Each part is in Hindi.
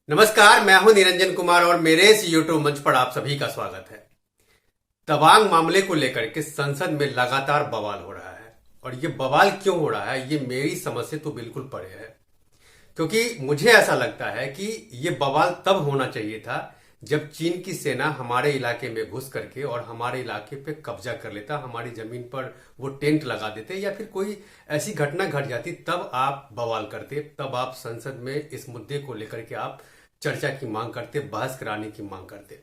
नमस्कार, मैं हूं निरंजन कुमार और मेरे इस यूट्यूब मंच पर आप सभी का स्वागत है। तवांग मामले को लेकर के संसद में लगातार बवाल हो रहा है और ये बवाल क्यों हो रहा है, ये मेरी समझ से तो बिल्कुल परे है। क्योंकि मुझे ऐसा लगता है कि ये बवाल तब होना चाहिए था जब चीन की सेना हमारे इलाके में घुस करके और हमारे इलाके पे कब्जा कर लेता, हमारी जमीन पर वो टेंट लगा देते या फिर कोई ऐसी घटना घट जाती, तब आप बवाल करते, तब आप संसद में इस मुद्दे को लेकर के आप चर्चा की मांग करते, बहस कराने की मांग करते।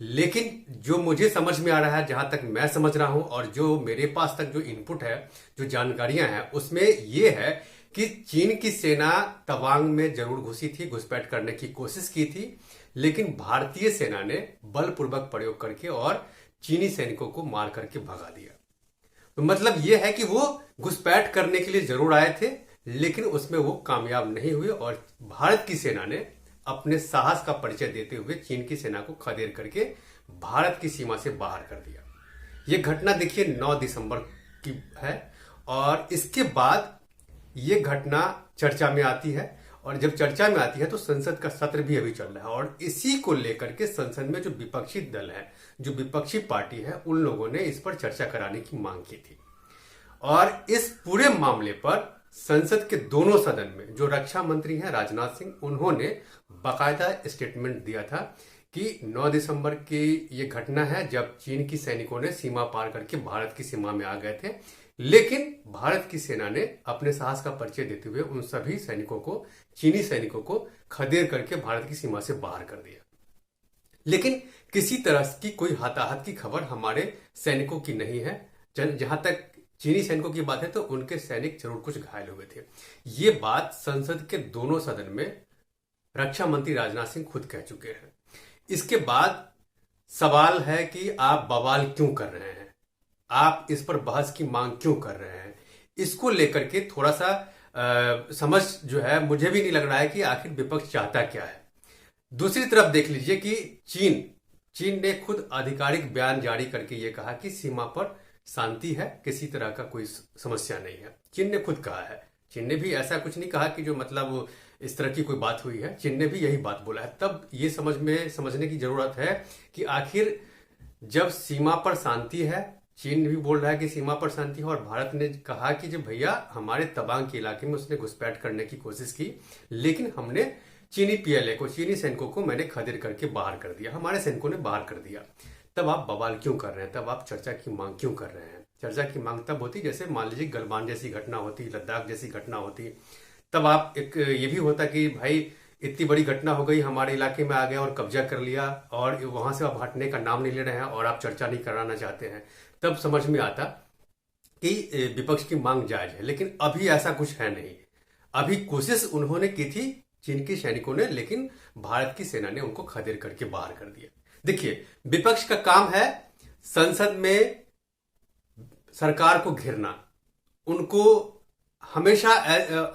लेकिन जो मुझे समझ में आ रहा है, जहां तक मैं समझ रहा हूं और जो मेरे पास तक जो इनपुट है, जो जानकारियां हैं, उसमें यह है कि चीन की सेना तवांग में जरूर घुसी थी, घुसपैठ करने की कोशिश की थी, लेकिन भारतीय सेना ने बलपूर्वक प्रयोग करके और चीनी सैनिकों को मार करके भगा दिया। तो मतलब यह है कि वो घुसपैठ करने के लिए जरूर आए थे, लेकिन उसमें वो कामयाब नहीं हुए और भारत की सेना ने अपने साहस का परिचय देते हुए चीन की सेना को खदेड़ करके भारत की सीमा से बाहर कर दिया। यह घटना देखिए 9 दिसंबर की है और इसके बाद ये घटना चर्चा में आती है और जब चर्चा में आती है तो संसद का सत्र भी अभी चल रहा है और इसी को लेकर के संसद में जो विपक्षी दल है, जो विपक्षी पार्टी है, उन लोगों ने इस पर चर्चा कराने की मांग की थी। और इस पूरे मामले पर संसद के दोनों सदन में जो रक्षा मंत्री हैं राजनाथ सिंह, उन्होंने बाकायदा स्टेटमेंट दिया था कि 9 दिसंबर की ये घटना है जब चीन की सैनिकों ने सीमा पार करके भारत की सीमा में आ गए थे, लेकिन भारत की सेना ने अपने साहस का परिचय देते हुए उन सभी सैनिकों को, चीनी सैनिकों को खदेड़ करके भारत की सीमा से बाहर कर दिया। लेकिन किसी तरह की कोई हताहत की खबर हमारे सैनिकों की नहीं है। जहां तक चीनी सैनिकों की बात है तो उनके सैनिक जरूर कुछ घायल हुए थे। ये बात संसद के दोनों सदन में रक्षा मंत्री राजनाथ सिंह खुद कह चुके हैं। इसके बाद सवाल है कि आप बवाल क्यों कर रहे हैं, आप इस पर बहस की मांग क्यों कर रहे हैं। इसको लेकर के थोड़ा सा समझ जो है मुझे भी नहीं लग रहा है कि आखिर विपक्ष चाहता क्या है। दूसरी तरफ देख लीजिए कि चीन ने खुद आधिकारिक बयान जारी करके ये कहा कि सीमा पर शांति है, किसी तरह का कोई समस्या नहीं है। चीन ने खुद कहा है। चीन ने भी ऐसा कुछ नहीं कहा कि जो मतलब इस तरह की कोई बात हुई है, चीन ने भी यही बात बोला है। तब ये समझने की जरूरत है कि आखिर जब सीमा पर शांति है, चीन भी बोल रहा है कि सीमा पर शांति है और भारत ने कहा कि जो भैया हमारे तवांग के इलाके में उसने घुसपैठ करने की कोशिश की, लेकिन हमने चीनी पीएलए को, चीनी सैनिकों को मैंने खदेड़ करके बाहर कर दिया, हमारे सैनिकों ने बाहर कर दिया। तब आप बवाल क्यों कर रहे हैं, तब आप चर्चा की मांग क्यों कर रहे हैं। चर्चा की मांग तब होती जैसे मान लीजिए गलवान जैसी घटना होती, लद्दाख जैसी घटना होती, तब आप एक ये भी होता कि भाई इतनी बड़ी घटना हो गई, हमारे इलाके में आ गया और कब्जा कर लिया और वहां से आप हटने का नाम नहीं ले रहे हैं और आप चर्चा नहीं कराना चाहते हैं, तब समझ में आता कि विपक्ष की मांग जायज है। लेकिन अभी ऐसा कुछ है नहीं। अभी कोशिश उन्होंने की थी चीन के सैनिकों ने, लेकिन भारत की सेना ने उनको खदेड़ करके बाहर कर दिया। देखिए, विपक्ष का काम है संसद में सरकार को घेरना, उनको हमेशा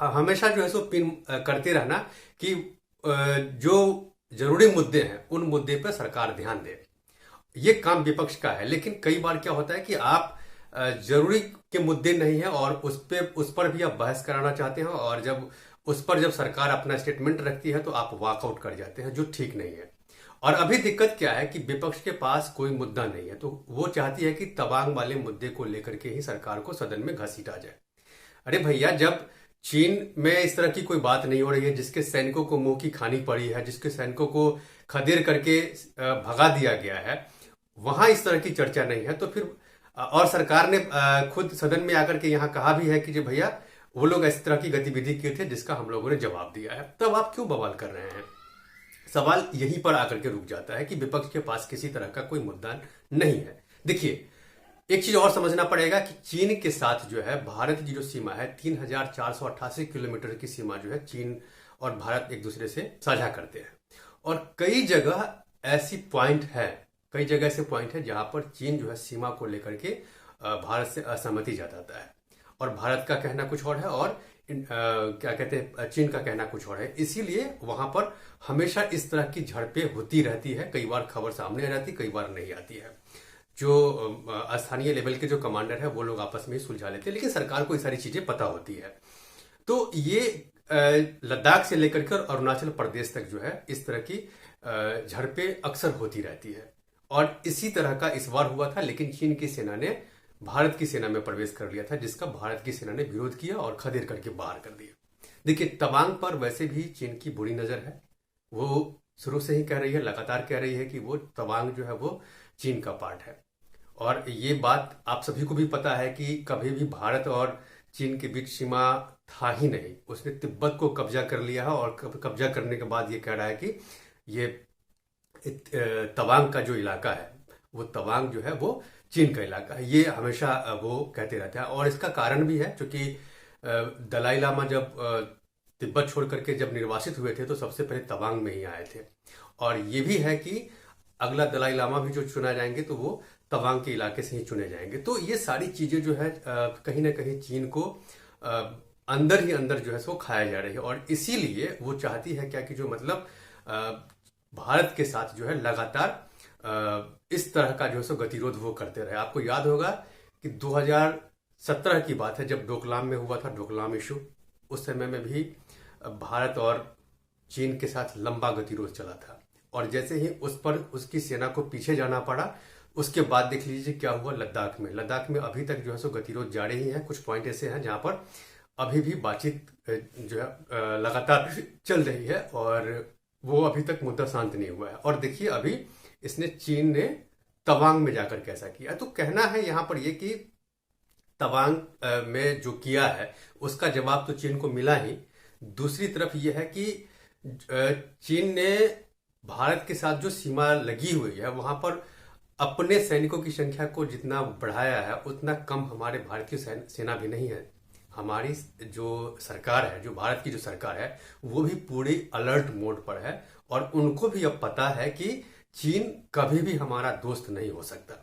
हमेशा जो है सो पिन करते रहना कि जो जरूरी मुद्दे हैं उन मुद्दे पर सरकार ध्यान दे। ये काम विपक्ष का है। लेकिन कई बार क्या होता है कि आप जरूरी के मुद्दे नहीं है और उस पर भी आप बहस कराना चाहते हैं और जब सरकार अपना स्टेटमेंट रखती है तो आप वॉकआउट कर जाते हैं, जो ठीक नहीं है। और अभी दिक्कत क्या है कि विपक्ष के पास कोई मुद्दा नहीं है, तो वो चाहती है कि तवांग वाले मुद्दे को लेकर के ही सरकार को सदन में घसीटा जाए। अरे भैया, जब चीन में इस तरह की कोई बात नहीं हो रही है, जिसके सैनिकों को मुंह की खानी पड़ी है, जिसके सैनिकों को खदेड़ करके भगा दिया गया है, वहां इस तरह की चर्चा नहीं है, तो फिर और सरकार ने खुद सदन में आकर के यहां कहा भी है कि जो भैया वो लोग इस तरह की गतिविधि किए थे जिसका हम लोगों ने जवाब दिया है। तब आप क्यों बवाल कर रहे हैं। सवाल यहीं पर आकर के रुक जाता है कि विपक्ष के पास किसी तरह का कोई मुद्दा नहीं है। देखिए, एक चीज और समझना पड़ेगा कि चीन के साथ जो है भारत की जो सीमा है 3488 किलोमीटर की सीमा जो है चीन और भारत एक दूसरे से साझा करते हैं। और कई जगह ऐसी पॉइंट है, कई जगह ऐसे पॉइंट है जहां पर चीन जो है सीमा को लेकर के भारत से असहमति जताता है और भारत का कहना कुछ और है और क्या कहते हैं, चीन का कहना कुछ और है। इसीलिए वहां पर हमेशा इस तरह की झड़पें होती रहती है। कई बार खबर सामने आ जाती, कई बार नहीं आती है। जो स्थानीय लेवल के जो कमांडर है वो लोग आपस में ही सुलझा लेते हैं, लेकिन सरकार को ये सारी चीजें पता होती है। तो ये लद्दाख से लेकर के और अरुणाचल प्रदेश तक जो है इस तरह की झड़पें अक्सर होती रहती है। और इसी तरह का इस बार हुआ था, लेकिन चीन की सेना ने भारत की सेना में प्रवेश कर लिया था, जिसका भारत की सेना ने विरोध किया और खदेड़ करके बाहर कर दिया। देखिए, तवांग पर वैसे भी चीन की बुरी नजर है। वो शुरू से ही कह रही है, लगातार कह रही है कि वो तवांग जो है वो चीन का पार्ट है। और ये बात आप सभी को भी पता है कि कभी भी भारत और चीन के बीच सीमा था ही नहीं। उसने तिब्बत को कब्जा कर लिया है और कब्जा करने के बाद ये कह रहा है कि ये तवांग का जो इलाका है, वो तवांग जो है वो चीन का इलाका है। ये हमेशा वो कहते रहते हैं। और इसका कारण भी है, क्योंकि दलाई लामा जब तिब्बत छोड़ करके जब निर्वासित हुए थे तो सबसे पहले तवांग में ही आए थे। और ये भी है कि अगला दलाई लामा भी जो चुना जाएंगे तो वो तवांग के इलाके से ही चुने जाएंगे। तो ये सारी चीजें जो है कहीं ना कहीं चीन को अंदर ही अंदर जो है सो खाया जा रही है। और इसीलिए वो चाहती है क्या कि जो मतलब भारत के साथ जो है लगातार इस तरह का जो है सो गतिरोध वो करते रहे। आपको याद होगा कि 2017 की बात है जब डोकलाम में हुआ था डोकलाम इशू। उस समय में भी भारत और चीन के साथ लंबा गतिरोध चला था। और जैसे ही उस पर उसकी सेना को पीछे जाना पड़ा, उसके बाद देख लीजिए क्या हुआ लद्दाख में। लद्दाख में अभी तक जो है सो गतिरोध जारी ही है। कुछ पॉइंट ऐसे हैं जहां पर अभी भी बातचीत जो है लगातार चल रही है और वो अभी तक मुद्दा शांत नहीं हुआ है। और देखिए अभी इसने चीन ने तवांग में जाकर कैसा किया। तो कहना है यहां पर ये कि तवांग में जो किया है उसका जवाब तो चीन को मिला ही। दूसरी तरफ यह है कि चीन ने भारत के साथ जो सीमा लगी हुई है वहां पर अपने सैनिकों की संख्या को जितना बढ़ाया है उतना कम हमारे भारतीय सेना भी नहीं है। हमारी जो सरकार है, जो भारत की जो सरकार है, वो भी पूरी अलर्ट मोड पर है। और उनको भी अब पता है कि चीन कभी भी हमारा दोस्त नहीं हो सकता,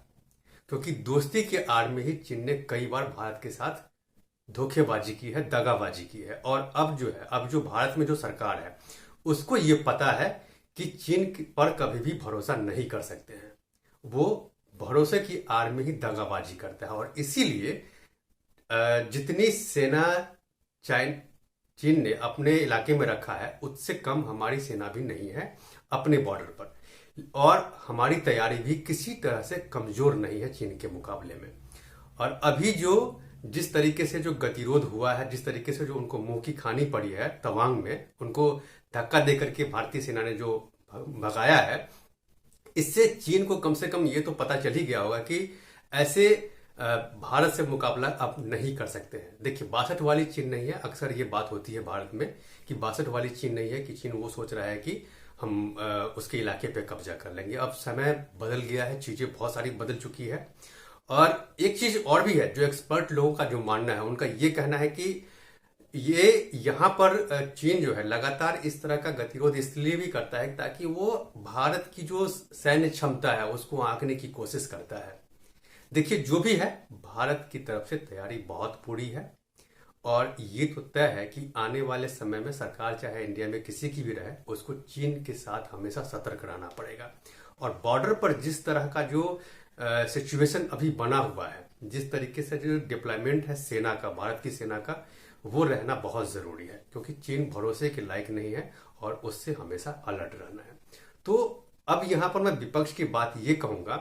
क्योंकि दोस्ती के आड़ में ही चीन ने कई बार भारत के साथ धोखेबाजी की है, दगाबाजी की है। और अब जो है, अब जो भारत में जो सरकार है उसको ये पता है कि चीन पर कभी भी भरोसा नहीं कर सकते हैं। वो भरोसे की आड़ में ही दगाबाजी करता है। और इसीलिए जितनी सेना चीन ने अपने इलाके में रखा है उससे कम हमारी सेना भी नहीं है अपने बॉर्डर पर। और हमारी तैयारी भी किसी तरह से कमजोर नहीं है चीन के मुकाबले में। और अभी जो जिस तरीके से जो गतिरोध हुआ है, जिस तरीके से जो उनको मुंह की खानी पड़ी है तवांग में, उनको धक्का देकर के भारतीय सेना ने जो भगाया है, इससे चीन को कम से कम ये तो पता चल ही गया होगा कि ऐसे भारत से मुकाबला अब नहीं कर सकते हैं। देखिए, 62 वाली चीन नहीं है। अक्सर ये बात होती है भारत में कि 62 वाली चीन नहीं है, कि चीन वो सोच रहा है कि हम उसके इलाके पे कब्जा कर लेंगे। अब समय बदल गया है, चीजें बहुत सारी बदल चुकी है। और एक चीज और भी है, जो एक्सपर्ट लोगों का जो मानना है, उनका ये कहना है कि ये यहाँ पर चीन जो है लगातार इस तरह का गतिरोध इसलिए भी करता है ताकि वो भारत की जो सैन्य क्षमता है उसको आंकने की कोशिश करता है। देखिए, जो भी है, भारत की तरफ से तैयारी बहुत पूरी है। और ये तो तय है कि आने वाले समय में सरकार चाहे इंडिया में किसी की भी रहे, उसको चीन के साथ हमेशा सतर्क रहना पड़ेगा। और बॉर्डर पर जिस तरह का जो सिचुएशन अभी बना हुआ है, जिस तरीके से जो डिप्लॉयमेंट है सेना का, भारत की सेना का, वो रहना बहुत जरूरी है, क्योंकि चीन भरोसे के लायक नहीं है और उससे हमेशा अलर्ट रहना है। तो अब यहां पर मैं विपक्ष की बात ये कहूंगा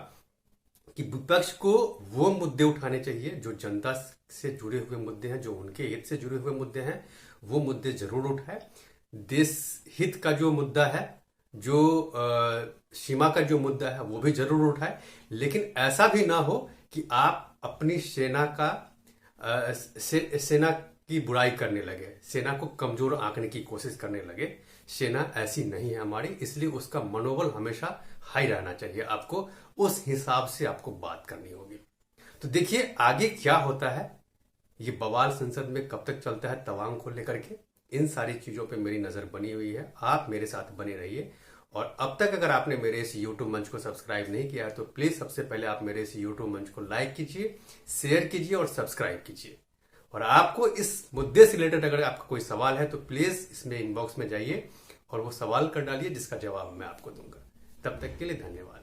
कि विपक्ष को वो मुद्दे उठाने चाहिए जो जनता से जुड़े हुए मुद्दे हैं, जो उनके हित से जुड़े हुए मुद्दे हैं, वो मुद्दे जरूर उठाए। देश हित का जो मुद्दा है, जो सीमा का जो मुद्दा है, वो भी जरूर उठाए। लेकिन ऐसा भी ना हो कि आप अपनी सेना की बुराई करने लगे, सेना को कमजोर आंकने की कोशिश करने लगे। सेना ऐसी नहीं है हमारी, इसलिए उसका मनोबल हमेशा हाई रहना चाहिए। आपको उस हिसाब से आपको बात करनी होगी। तो देखिए आगे क्या होता है, ये बवाल संसद में कब तक चलता है तवांग को लेकर के, इन सारी चीजों पे मेरी नजर बनी हुई है। आप मेरे साथ बने रहिए। और अब तक अगर आपने मेरे इस YouTube मंच को सब्सक्राइब नहीं किया है तो प्लीज सबसे पहले आप मेरे इस YouTube मंच को लाइक कीजिए, शेयर कीजिए और सब्सक्राइब कीजिए। और आपको इस मुद्दे से रिलेटेड अगर आपका कोई सवाल है तो प्लीज इसमें इनबॉक्स में जाइए और वो सवाल कर डालिए, जिसका जवाब मैं आपको दूंगा। तब तक के लिए धन्यवाद।